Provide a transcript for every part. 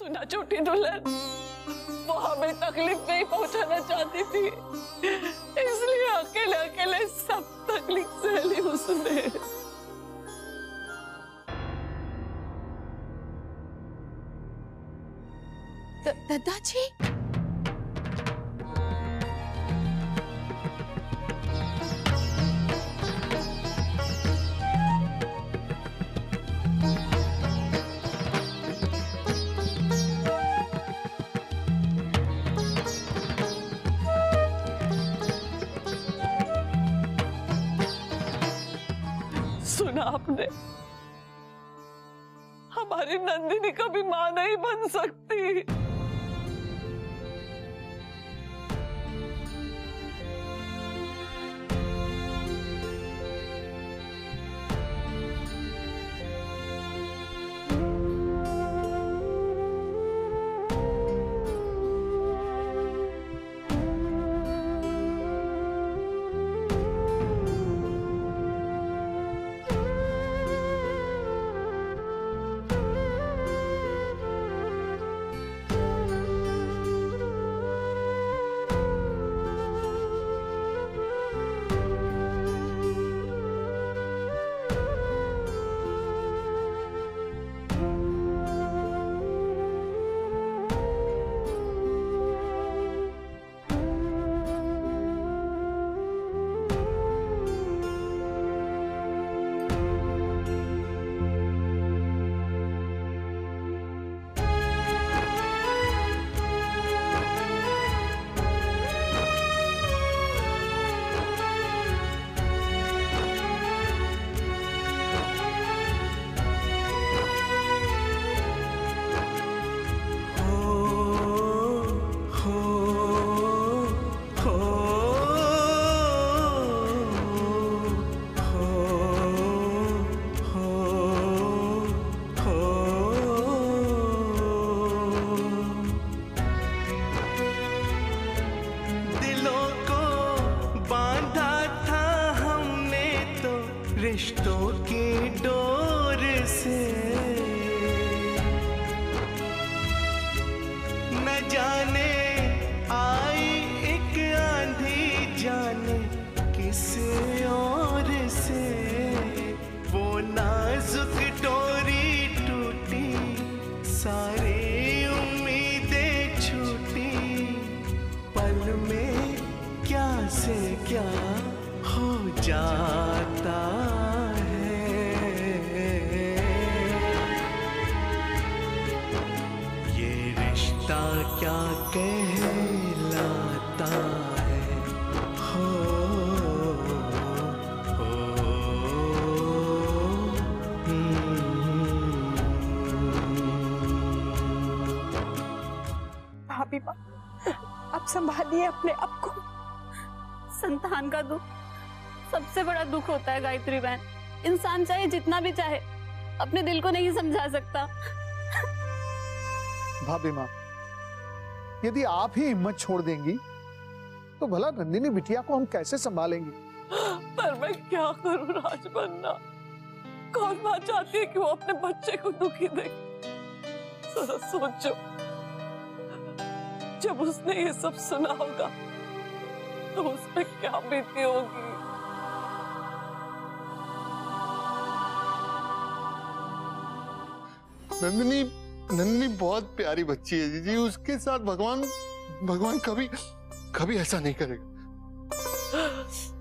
सुना छोटी दुल्हन, वो हमें तकलीफ नहीं पहुंचाना चाहती थी, इसलिए अकेले अकेले सब तकलीफ सहली उसने। दादाजी, सुना आपने, हमारी नंदिनी कभी मां नहीं बन सकती। रिश्तों की डोर से न जाने आई एक आंधी, जाने किस ओर से वो नाजुक डोरी टूटी, सारी उम्मीदें छूटी, पल में क्या से क्या हो जाता है। ये रिश्ता क्या कहलाता है। हो भाभी माँ, आप संभालिए अपने आप को। संतान का दुख सबसे बड़ा दुख होता है गायत्री बहन। इंसान चाहे जितना भी चाहे अपने दिल को नहीं समझा सकता। भाभी माँ, यदि आप ही हिम्मत छोड़ देंगी तो भला नंदिनी बिटिया को हम कैसे संभालेंगे? पर मैं क्या करूं राजबन्ना, कौन मां चाहती है कि वो अपने बच्चे को दुखी देखे? जरा सोचो, जब उसने ये सब सुना होगा तो उस पे क्या बीती होगी। नंदिनी बहुत प्यारी बच्ची है जीजी, उसके साथ भगवान कभी ऐसा नहीं करेगा।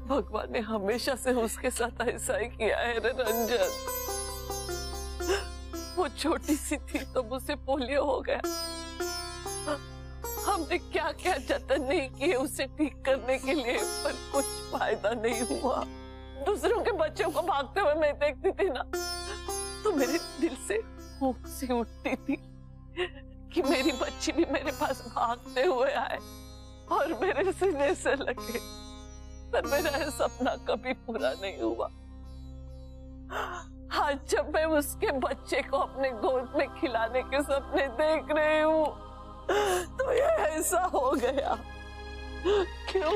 भगवान ने हमेशा से उसके साथ ऐसा ही किया है रे रंजन। वो छोटी सी थी तो उसे पोलियो हो गया, हमने क्या क्या जतन नहीं किए उसे ठीक करने के लिए, पर कुछ फायदा नहीं हुआ। दूसरों के बच्चों को भागते हुए मैं देखती थी ना, तो मेरे दिल से भूख सी उठती थी कि मेरी बच्ची भी मेरे पास भागते हुए आए और मेरे सीने से लगे। पर मेरा यह सपना कभी पूरा नहीं हुआ। आज जब मैं उसके बच्चे को अपने गोद में खिलाने के सपने देख रही हूँ तो ये ऐसा हो गया। क्यों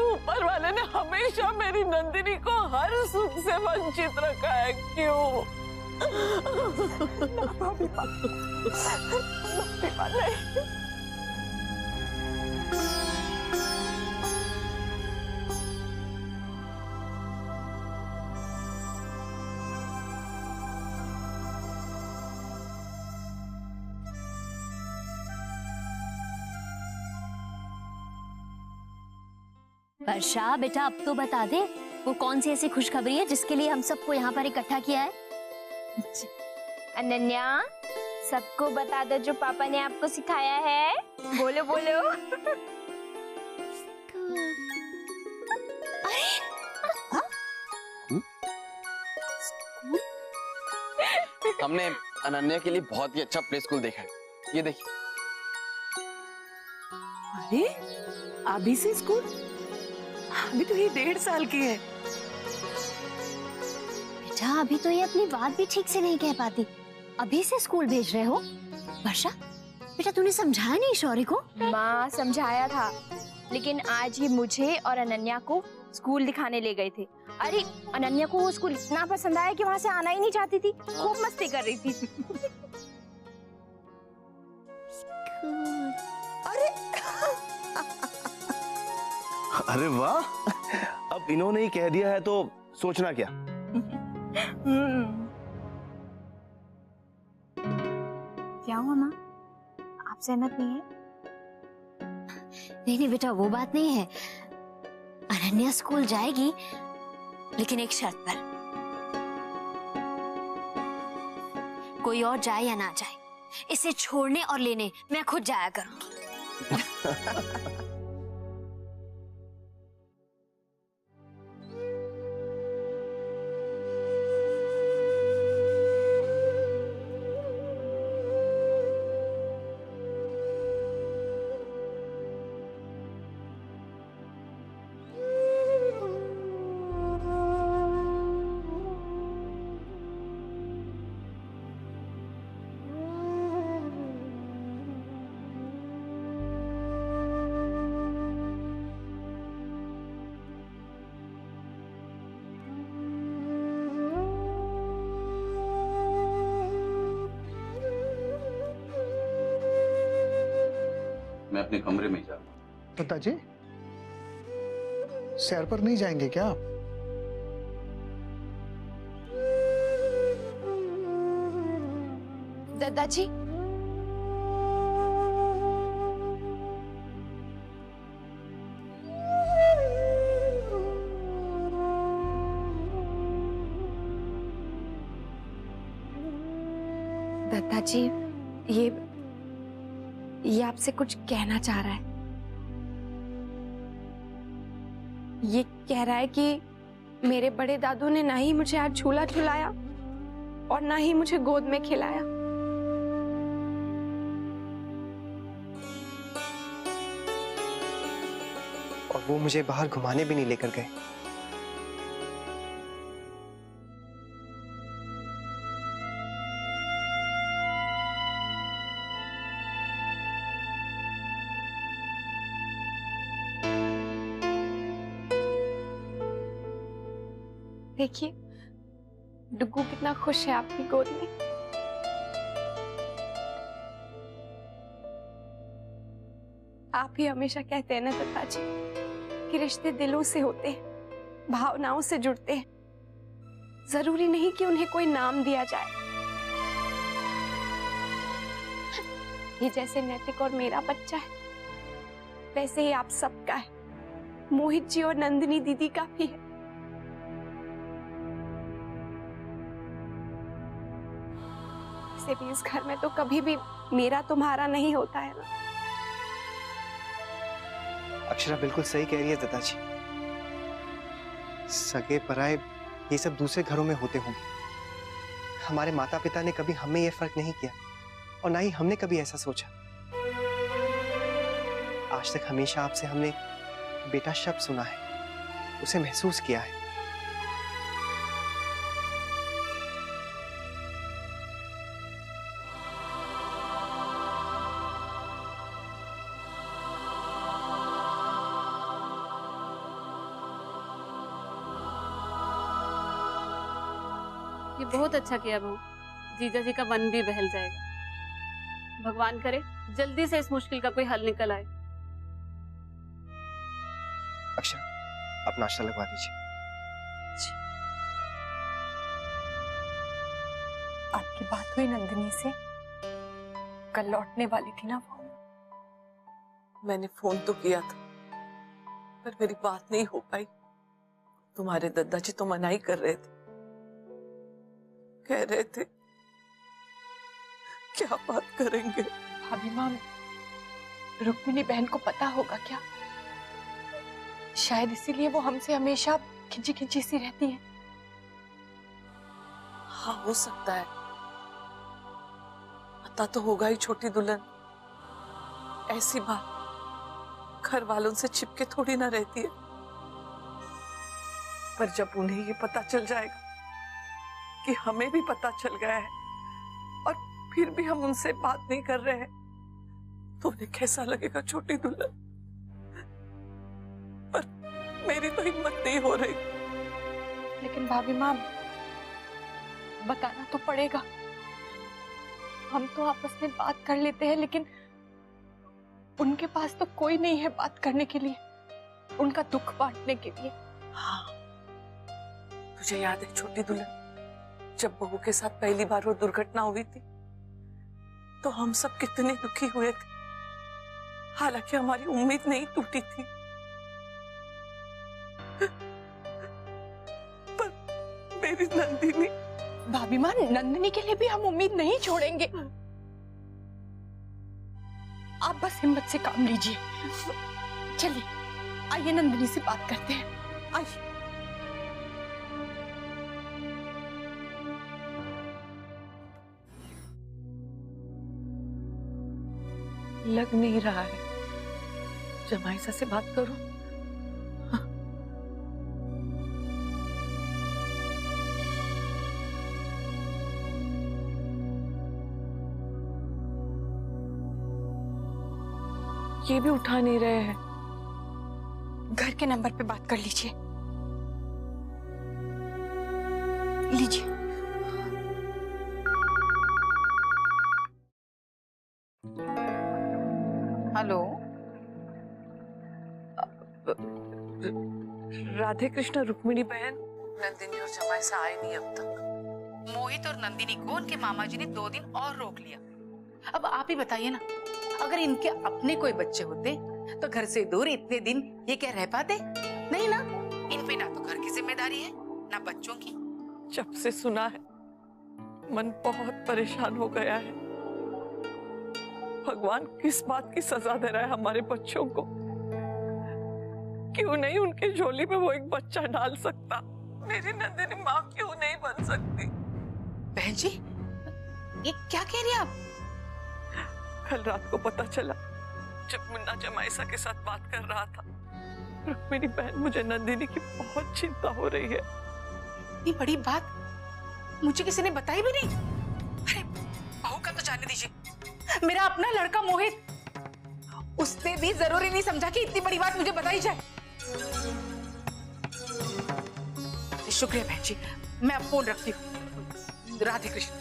ऊपर वाले ने हमेशा मेरी नंदिनी को हर सुख से वंचित रखा है? क्यों? भाभी पापा नहीं। वर्षा बेटा अब तो बता दे, वो कौन सी ऐसी खुशखबरी है जिसके लिए हम सबको यहाँ पर इकट्ठा किया है? अनन्या, सबको बता दो जो पापा ने आपको सिखाया है। बोलो बोलो। हमने अनन्या के लिए बहुत ही अच्छा प्ले स्कूल देखा है, ये देखिए। अरे अभी से स्कूल? अभी तो ये 1.5 साल की है। बेटा अभी तो ये अपनी बात भी ठीक से नहीं कह पाती, अभी से स्कूल भेज रहे हो? वर्षा बेटा तूने समझाया नहीं शौर्य को? माँ समझाया था, लेकिन आज ये मुझे और अनन्या को स्कूल दिखाने ले गए थे। अरे अनन्या को वो स्कूल इतना पसंद आया कि वहाँ से आना ही नहीं चाहती थी, खूब मस्ती कर रही थी। अरे वाह, अब इन्होंने ही कह दिया है तो सोचना क्या। क्या हुआ माँ, आप सहमत नहीं है? नहीं बेटा वो बात नहीं है, अनन्या स्कूल जाएगी लेकिन एक शर्त पर। कोई और जाए या ना जाए, इसे छोड़ने और लेने मैं खुद जाया करूंगी। मैं अपने कमरे में जा रहा हूं। पिताजी सैर पर नहीं जाएंगे क्या आप? दादाजी, दादाजी ये आपसे कुछ कहना चाह रहा है। ये कह रहा है कि मेरे बड़े दादू ने ना ही मुझे आज झूला झुलाया और ना ही मुझे गोद में खिलाया। और वो मुझे बाहर घुमाने भी नहीं लेकर गए। देखिए डुग्गू कितना खुश है आपकी गोद में। आप ही हमेशा कहते हैं ना दादाजी कि रिश्ते दिलों से होते हैं, भावनाओं से जुड़ते हैं। जरूरी नहीं कि उन्हें कोई नाम दिया जाए। ये जैसे नैतिक और मेरा बच्चा है, वैसे ही आप सबका है, मोहित जी और नंदिनी दीदी का भी है। वैसे भी इस घर में तो कभी भी मेरा तुम्हारा नहीं होता है ना। अक्षरा बिल्कुल सही कह रही है दादाजी। सगे पराये ये सब दूसरे घरों में होते होंगे। हमारे माता पिता ने कभी हमें ये फर्क नहीं किया और ना ही हमने कभी ऐसा सोचा। आज तक हमेशा आपसे हमने बेटा शब्द सुना है, उसे महसूस किया है। ये बहुत अच्छा किया बहू, जीजा जी का मन भी बहल जाएगा। भगवान करे जल्दी से इस मुश्किल का कोई हल निकल आए। अक्षा, आप नाश्ता लगवा दीजिए। आपकी बात हुई नंदिनी से? कल लौटने वाली थी ना वो? मैंने फोन तो किया था, पर मेरी बात नहीं हो पाई। तुम्हारे दादाजी तो मना ही कर रहे थे, कह रहे थे क्या बात करेंगे। भाभी माँ, रुक्मिणी बहन को पता होगा क्या? शायद इसीलिए वो हमसे हमेशा खिंची खिंची सी रहती है। हाँ, हो सकता है। पता तो होगा ही छोटी दुल्हन, ऐसी बात घर वालों से छिपके थोड़ी ना रहती है। पर जब उन्हें ये पता चल जाएगा कि हमें भी पता चल गया है और फिर भी हम उनसे बात नहीं कर रहे हैं, तो उन्हें कैसा लगेगा छोटी दुल्हन। पर मेरी तो हिम्मत नहीं हो रही। लेकिन भाभी माँ, बताना तो पड़ेगा। हम तो आपस में बात कर लेते हैं, लेकिन उनके पास तो कोई नहीं है बात करने के लिए, उनका दुख बांटने के लिए। हाँ, तुझे याद है छोटी दुल्हन, जब बहू के साथ पहली बार वो दुर्घटना हुई थी, तो हम सब कितने दुखी हुए थे। हालांकि हमारी उम्मीद नहीं टूटी थी, पर मेरी नंदिनी। भाभी माँ, नंदिनी के लिए भी हम उम्मीद नहीं छोड़ेंगे। आप बस हिम्मत से काम लीजिए। चलिए, आइए नंदिनी से बात करते हैं। आइए। लग नहीं रहा है, जमाईसा से बात करूं? हाँ। ये भी उठा नहीं रहे हैं। घर के नंबर पे बात कर लीजिए। लीजिए। हेलो, राधे कृष्ण रुक्मिणी बहन, नंदिनी और जमाईसा आए नहीं अब तक। मोहित और नंदिनी को उनके मामा जी ने 2 दिन और रोक लिया। अब आप ही बताइए ना, अगर इनके अपने कोई बच्चे होते तो घर से दूर इतने दिन ये क्या रह पाते? नहीं ना, इन पे ना तो घर की जिम्मेदारी है ना बच्चों की। जब से सुना है मन बहुत परेशान हो गया है। भगवान किस बात की सजा दे रहा है हमारे बच्चों को? क्यों नहीं उनके झोली में वो एक बच्चा डाल सकता? मेरी नंदिनी माँ क्यों नहीं बन सकती? बहन जी, ये क्या कह रही हैं आप? कल रात को पता चला जब मुन्ना जमाईसा के साथ बात कर रहा था। रुक्मिणी बहन, मुझे नंदिनी की बहुत चिंता हो रही है। इतनी बड़ी बात मुझे किसी ने बताई भी नहीं। अरे बहू का तो जाने दीजिए, मेरा अपना लड़का मोहित, उसने भी जरूरी नहीं समझा कि इतनी बड़ी बात मुझे बताई जाए। शुक्रिया बहन जी, मैं अब फोन रखती हूँ। राधे कृष्ण।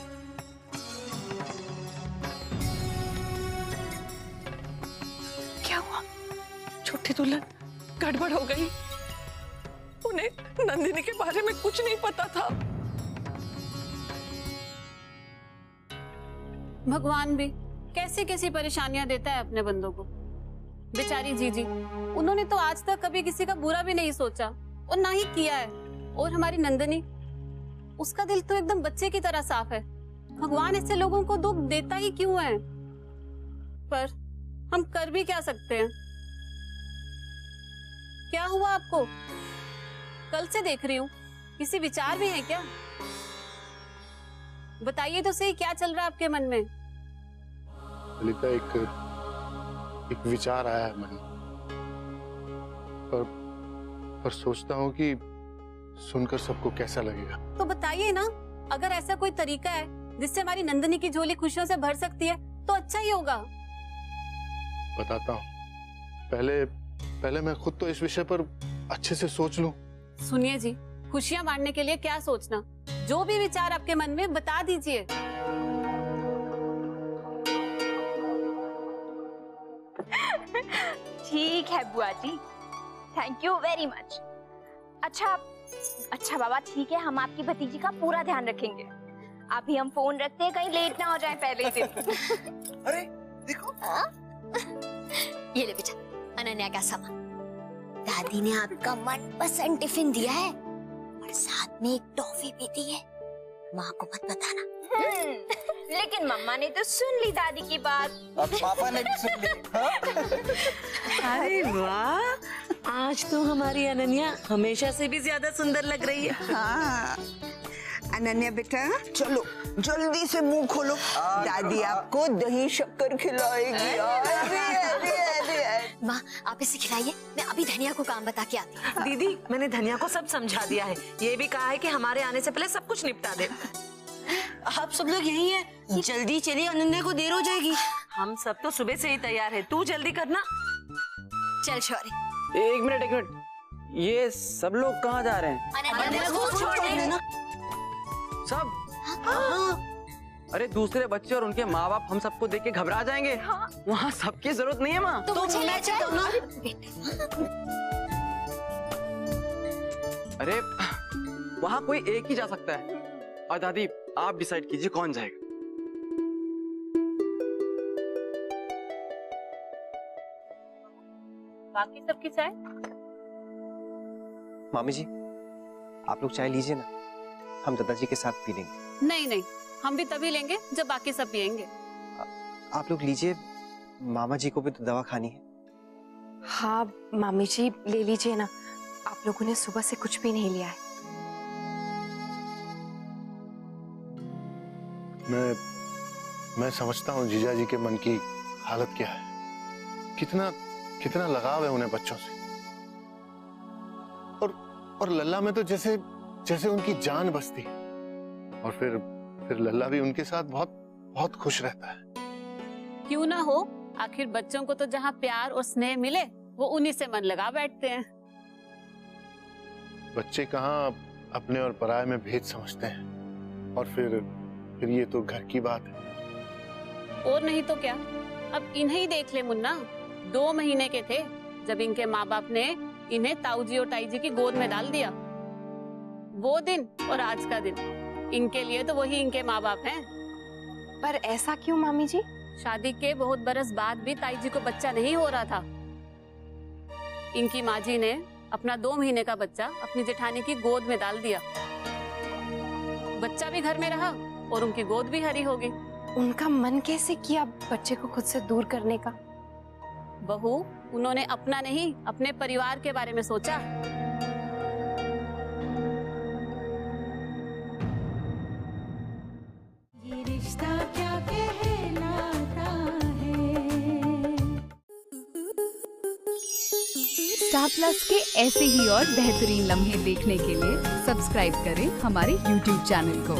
क्या हुआ? छोटी दुल्हन, गड़बड़ हो गई। उन्हें नंदिनी के बारे में कुछ नहीं पता था। भगवान भी कैसी कैसी परेशानियां देता है अपने बंदों को। बेचारी जीजी, उन्होंने तो आज तक कभी किसी का बुरा भी नहीं सोचा और ना ही किया है। और हमारी नंदिनी, उसका दिल तो एकदम बच्चे की तरह साफ है। भगवान ऐसे लोगों को दुख देता ही क्यों है? पर हम कर भी क्या सकते हैं? क्या हुआ आपको? कल से देख रही हूँ, किसी विचार भी है क्या? बताइए तो सही, क्या चल रहा है आपके मन में? ललिता, एक विचार आया है मन में, पर सोचता हूँ कि सुनकर सबको कैसा लगेगा। तो बताइए ना, अगर ऐसा कोई तरीका है जिससे हमारी नंदिनी की झोली खुशियों से भर सकती है तो अच्छा ही होगा। बताता हूँ, पहले मैं खुद तो इस विषय पर अच्छे से सोच लूं। सुनिए जी, खुशियां बांटने के लिए क्या सोचना, जो भी विचार आपके मन में बता दीजिए। ठीक है बुआ जी, थैंक यू वेरी मच। अच्छा बाबा, ठीक है, हम आपकी भतीजी का पूरा ध्यान रखेंगे। अभी हम फोन रखते हैं, कहीं लेट ना हो जाए पहले ही दिन। अरे देखो, ये ले बेटा अनन्या का सामान। दादी ने आपका मनपसंद टिफिन दिया है और साथ में एक टॉफी भी दी है। माँ को मत बताना। लेकिन मम्मा ने तो सुन ली दादी की बात। अब पापा ने भी सुन ली। अरे वाह, आज तो हमारी अनन्या हमेशा से भी ज्यादा सुंदर लग रही है। हाँ अनन्या बेटा, चलो जल्दी से मुंह खोलो, दादी आपको दही शक्कर खिलाएगी। माँ आप इसे खिलाइए, मैं अभी धनिया को काम बता के आती हूँ। दीदी मैंने धनिया को सब समझा दिया है, ये भी कहा है कि हमारे आने से पहले सब कुछ निपटा दे। आप सब लोग यही हैं, जल्दी चलिए, अनन्या को देर हो जाएगी। हम सब तो सुबह से ही तैयार है, तू जल्दी करना। चल शौर्य। एक मिनट, ये सब लोग कहाँ जा रहे हैं? अनन्या को छोड़ देना। सब? अरे दूसरे बच्चे और उनके माँ बाप हम सबको देख के घबरा जाएंगे। वहाँ सबकी जरूरत नहीं है माँ। तो मुझे ले चल ना। अरे वहाँ कोई एक ही जा सकता है, और दादी आप डिसाइड कीजिए कौन जाएगा। बाकी सबकी चाय? मामी जी आप लोग चाय लीजिए ना, हम दादाजी के साथ पी लेंगे। नहीं, हम भी तभी लेंगे जब बाकी सब पियेंगे। आप लोग लीजिए, मामा जी को भी तो दवा खानी है। हाँ मामी जी ले लीजिए ना, आप लोगों ने सुबह से कुछ भी नहीं लिया है। मैं समझता हूँ जीजा जी के मन की हालत क्या है, कितना लगाव है उन्हें बच्चों से। और लल्ला में तो जैसे उनकी जान बसती, और फिर लल्ला भी उनके साथ बहुत खुश रहता है। क्यों ना हो, आखिर बच्चों को तो जहाँ प्यार और स्नेह मिले वो उन्हीं से मन लगा बैठते हैं। बच्चे कहाँ अपने और पराये में भेद समझते हैं, और फिर ये तो घर की बात है। और नहीं तो क्या, अब इन्हें ही देख ले मुन्ना, 2 महीने के थे जब इनके माँ बाप ने इन्हें ताऊजी और ताई जी की गोद में डाल दिया। वो दिन और आज का दिन, इनके लिए तो वही इनके माँ बाप हैं। पर ऐसा क्यों मामी जी? शादी के बहुत बरस बाद भी ताई जी को बच्चा नहीं हो रहा था। इनकी माँ जी ने अपना 2 महीने का बच्चा अपनी जेठानी की गोद में डाल दिया। बच्चा भी घर में रहा और उनकी गोद भी हरी हो गई। उनका मन कैसे किया बच्चे को खुद से दूर करने का? बहू, उन्होंने अपना नहीं अपने परिवार के बारे में सोचा। ये रिश्ता क्या कहलाता है। स्टार प्लस के ऐसे ही और बेहतरीन लम्हे देखने के लिए सब्सक्राइब करें हमारे YouTube चैनल को।